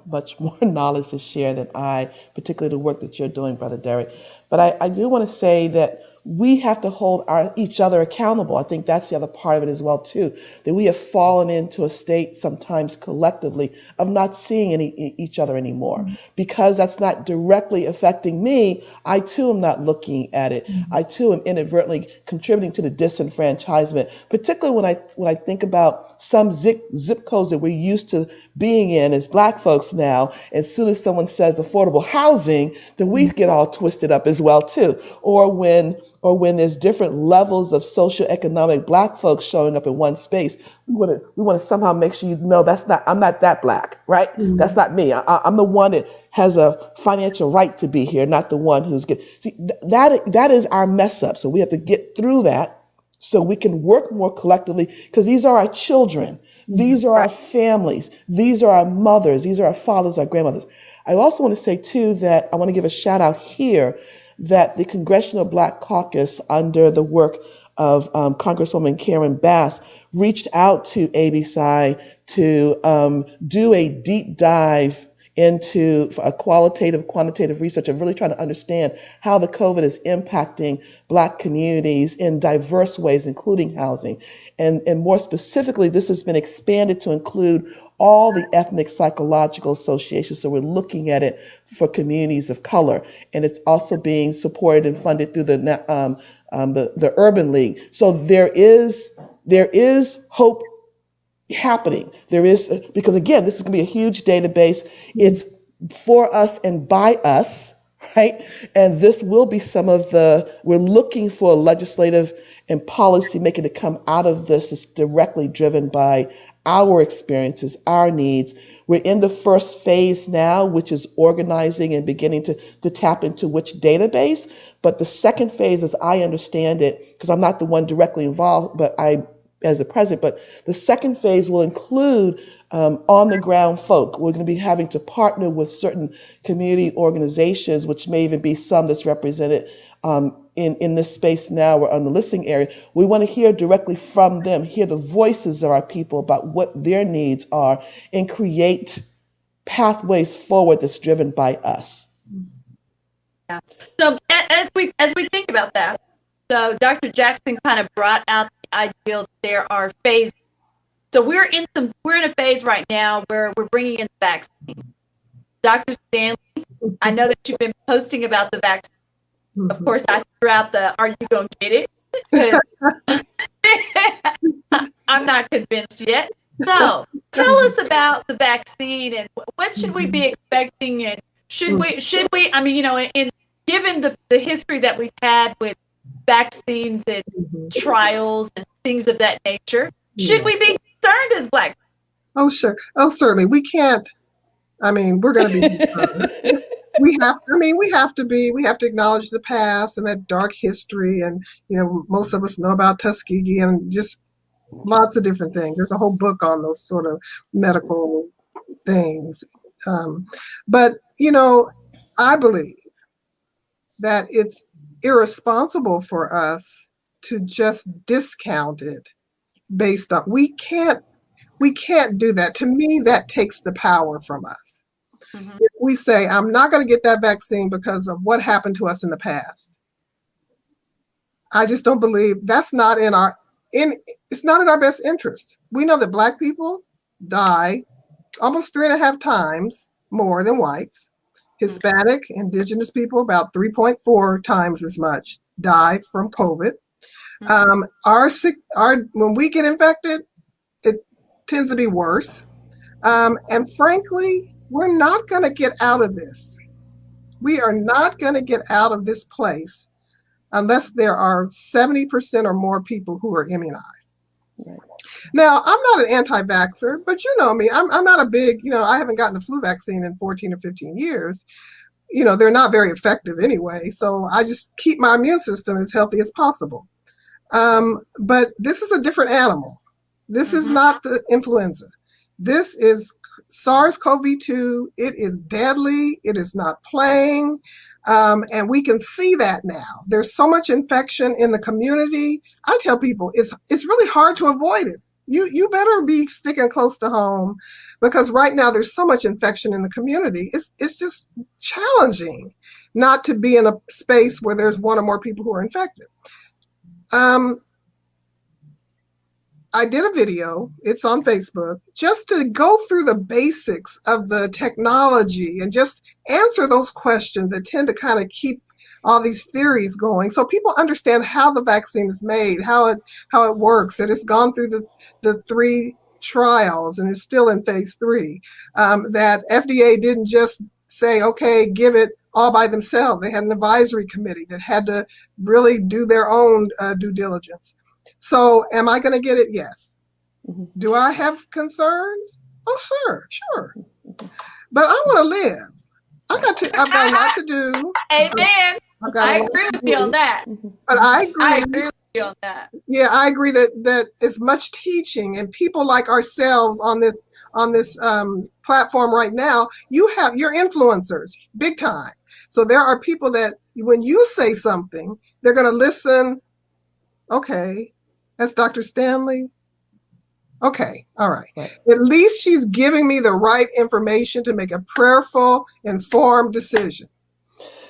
much more knowledge to share than I, particularly the work that you're doing, Brother Derek. But I do want to say that we have to hold each other accountable. I think that's the other part of it as well, too, that we have fallen into a state sometimes collectively of not seeing each other anymore. Because that's not directly affecting me, I, too, am not looking at it. I, too, am inadvertently contributing to the disenfranchisement, particularly when I think about some zip codes that we're used to being in as Black folks now. As soon as someone says affordable housing, then we get all twisted up as well, too. Or when there's different levels of socioeconomic Black folks showing up in one space, we want to somehow make sure I'm not that Black, right? That's not me. I'm the one that has a financial right to be here, not the one who's getting. See, that is our mess up. So we have to get through that so we can work more collectively, because these are our children. These are our families. These are our mothers. These are our fathers, our grandmothers. I also want to say, too, that I want to give a shout out here that the Congressional Black Caucus, under the work of Congresswoman Karen Bass, reached out to ABSI to do a deep dive into a quantitative research of really trying to understand how the COVID is impacting Black communities in diverse ways, including housing. And more specifically, this has been expanded to include all the ethnic psychological associations. So we're looking at it for communities of color, and it's also being supported and funded through the Urban League. So there is hope happening. There is, because again, this is going to be a huge database. It's for us and by us, right? And this will be we're looking for legislative and policy making to come out of this that's directly driven by our experiences, our needs. We're in the first phase now, which is organizing and beginning to tap into which database. But the second phase, as I understand it, because I'm not the one directly involved, but as the president, but the second phase will include on the ground folk. We're going to be having to partner with certain community organizations, which may even be some that's represented in this space now or on the listening area. We want to hear directly from them, hear the voices of our people about what their needs are, and create pathways forward that's driven by us. Yeah. So as we think about that, so Dr. Jackson kind of brought out the ideal that there are phases. So we're in a phase right now where we're bringing in vaccine. Dr. Stanley, I know that you've been posting about the vaccine. Of course, I threw out the, are you going to get it? 'Cause I'm not convinced yet. So tell us about the vaccine and what should we be expecting, and should we, I mean, you know, given the history that we've had with vaccines and trials and things of that nature, should we be concerned as Black people? Oh, sure. Oh, certainly. We can't, I mean, we're going to be, we have to acknowledge the past and that dark history. And, you know, most of us know about Tuskegee and just lots of different things. There's a whole book on those sort of medical things. But, you know, I believe that it's irresponsible for us to just discount it based on, we can't do that. To me, that takes the power from us. If we say, I'm not going to get that vaccine because of what happened to us in the past, I just don't believe that's not it's not in our best interest. We know that Black people die almost 3.5 times more than whites. Hispanic, indigenous people, about 3.4 times as much die from COVID. When we get infected, it tends to be worse. And frankly, we're not going to get out of this. We are not going to get out of this place unless there are 70% or more people who are immunized. Right. Now, I'm not an anti-vaxxer, but you know me, I'm not a big, you know, I haven't gotten a flu vaccine in 14 or 15 years. You know, they're not very effective anyway. So I just keep my immune system as healthy as possible. But this is a different animal. This is not the influenza. This is SARS-CoV-2. It is deadly. It is not playing. And we can see that now. There's so much infection in the community. I tell people it's really hard to avoid it. You better be sticking close to home, because right now there's so much infection in the community. It's just challenging not to be in a space where there's one or more people who are infected. I did a video, it's on Facebook, just to go through the basics of the technology and just answer those questions that tend to kind of keep all these theories going, so people understand how the vaccine is made, how it works, that it's gone through the 3 trials and is still in phase 3, that FDA didn't just say, okay, give it all by themselves. They had an advisory committee that had to really do their own due diligence. So am I going to get it? Yes. Do I have concerns? Oh, sure. But I want to live. I've got a lot to do. Amen. I agree with you on that. But I agree with you on that. Yeah, I agree that it's much teaching, and people like ourselves on this platform right now, you're influencers, big time. So there are people that when you say something, they're going to listen. Okay, that's Dr. Stanley. Okay, all right. At least she's giving me the right information to make a prayerful, informed decision.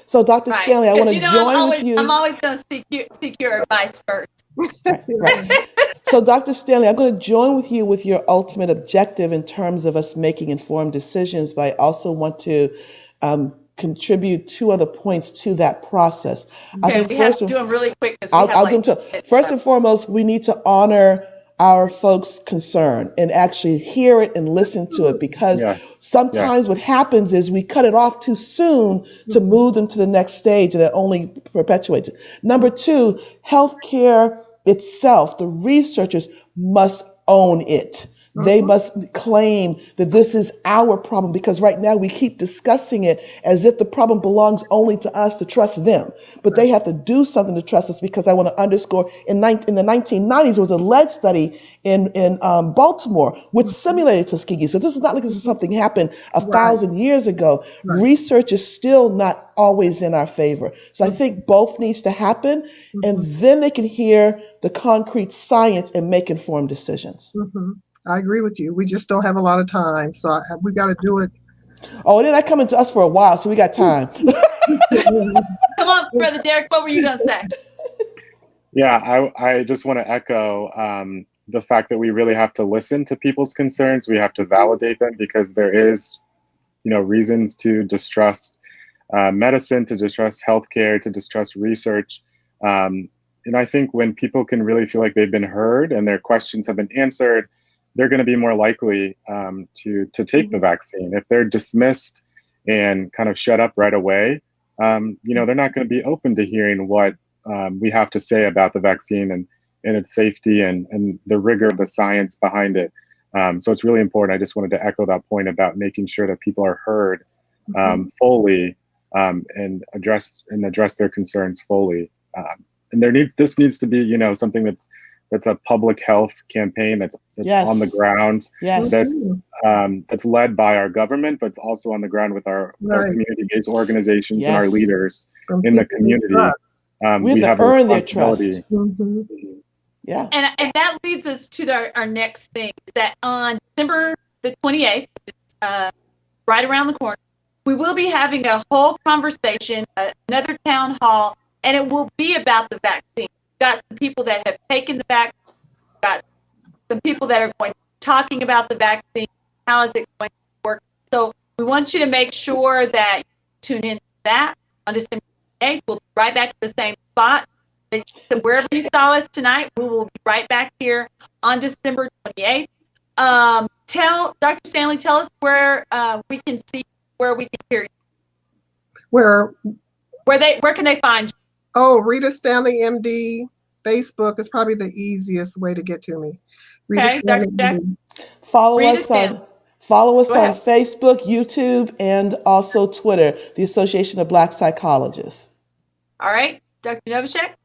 So, Dr. Stanley, I want to join with you. I'm always going to seek your advice first. Right. So, Dr. Stanley, I'm going to join with you with your ultimate objective in terms of us making informed decisions, but I also want to contribute 2 other points to that process. Okay, I think we have to do them really quick. I'll do them too. First and foremost, we need to honor our folks' concern and actually hear it and listen to it, because sometimes what happens is we cut it off too soon to move them to the next stage, and it only perpetuates it. Number 2, healthcare itself, the researchers must own it. They must claim that this is our problem, because right now we keep discussing it as if the problem belongs only to us to trust them. But they have to do something to trust us, because I want to underscore in the 1990s, there was a lead study in Baltimore which simulated Tuskegee. So this is not like this is something happened 1,000 years ago. Research is still not always in our favor. So I think both needs to happen, and then they can hear the concrete science and make informed decisions. I agree with you. We just don't have a lot of time, so we've got to do it. Oh, it did not come into us for a while, so we got time. Come on, Brother Derek, what were you going to say? Yeah, I just want to echo the fact that we really have to listen to people's concerns. We have to validate them, because there is reasons to distrust medicine, to distrust healthcare, to distrust research. And I think when people can really feel like they've been heard and their questions have been answered, they're going to be more likely to take the vaccine. If they're dismissed and kind of shut up right away, they're not going to be open to hearing what we have to say about the vaccine and its safety and the rigor of the science behind it. So it's really important. I just wanted to echo that point about making sure that people are heard fully and address their concerns fully. And this needs to be, something that's a public health campaign that's Yes. on the ground, Yes. that's led by our government, but it's also on the ground with our community-based organizations and our leaders in the community. We have to earn their trust. Yeah. And that leads us to our next thing, that on December the 28th, right around the corner, we will be having a whole conversation, another town hall, and it will be about the vaccine. We've got some people that have taken the vaccine, we've got some people that are going to be talking about the vaccine, how is it going to work. So we want you to make sure that you tune in to that on December 8th. We'll be right back to the same spot. So wherever you saw us tonight, we will be right back here on December 28th. Dr. Stanley, tell us where we can see, where we can hear you. Where can they find you? Oh, Rita Stanley, MD. Facebook is probably the easiest way to get to me. Rita Okay, Stanley, Dr. Jack. MD. Follow us on Facebook, YouTube, and also Twitter, the Association of Black Psychologists. All right, Dr. Novacek.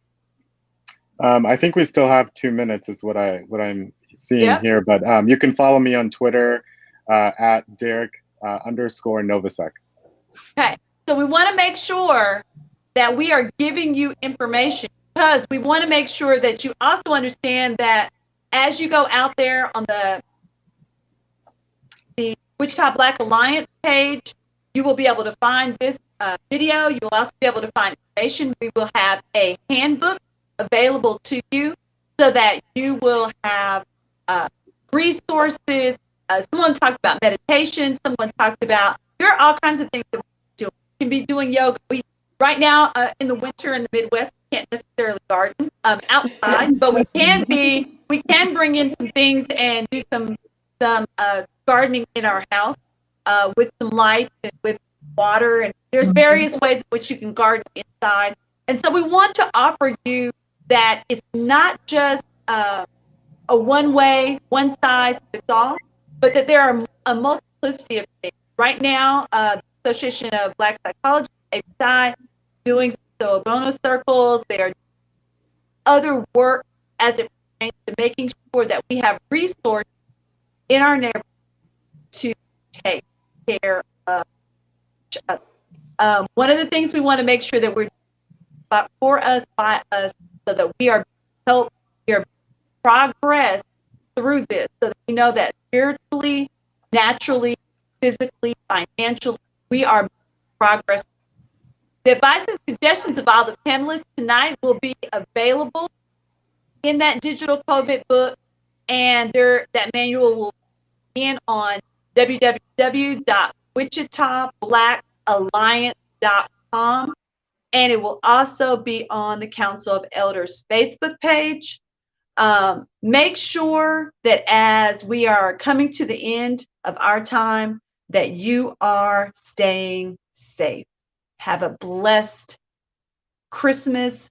I think we still have 2 minutes is what I'm seeing here, but you can follow me on Twitter at Derek_Novacek. Okay, so we want to make sure that we are giving you information, because we want to make sure that you also understand that as you go out there on the Wichita Black Alliance page, you will be able to find this video. You will also be able to find information. We will have a handbook available to you so that you will have resources. Someone talked about meditation. Someone talked about, there are all kinds of things that we can do. We can be doing yoga. Right now in the winter in the Midwest, we can't necessarily garden outside, but we can bring in some things and do some gardening in our house with some light and with water. And there's various ways in which you can garden inside. And so we want to offer you that it's not just a one-way, one-size-fits-all, but that there are a multiplicity of things. Right now, the Association of Black Psychologists, APSI, doing so bonus circles. They are other work as it pertains to making sure that we have resources in our neighborhood to take care of each other. One of the things we want to make sure that we're for us, by us, so that we are help, we are progress through this, so that we know that spiritually, naturally, physically, financially, we are progress. The advice and suggestions of all the panelists tonight will be available in that digital COVID book, and that manual will be in on www.wichitablackalliance.com, and it will also be on the Council of Elders Facebook page. Make sure that as we are coming to the end of our time, that you are staying safe. Have a blessed Christmas,